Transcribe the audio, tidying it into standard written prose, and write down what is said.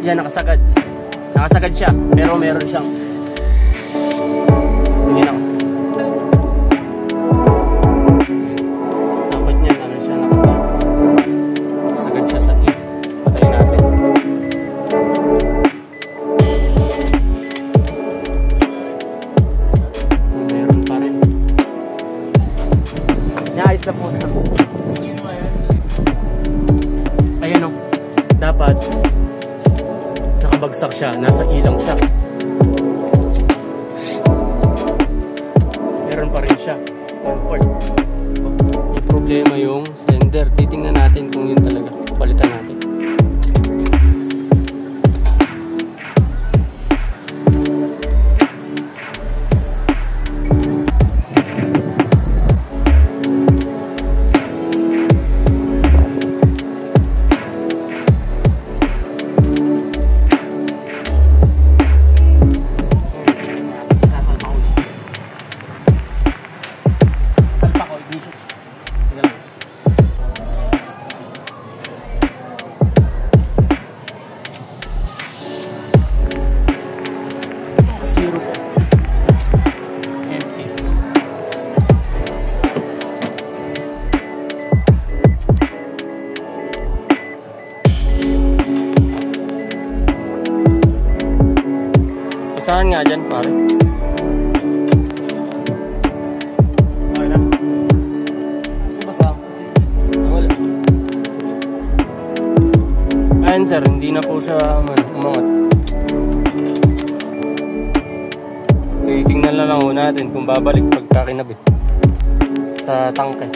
Yan, nakasagad. Nakasagad siya, pero meron siyang tingin ako. Dapat niyan, ano siya, nakasagad siya sa tip. Patayin natin. Meron pa rin. Naayos na po na. Ayun o. Dapat nakabagsak siya, nasa ilang siya. Meron pa rin siya. One part. May problema yung sender. Titingnan natin kung yun talaga. Palitan natin. Saan nga dyan, pare? Okay na. Kasi basa. Wala. Ayun sir, hindi na po siya umangat. Okay, tingnan lang ho natin kung babalik pagka kinabit sa tangke.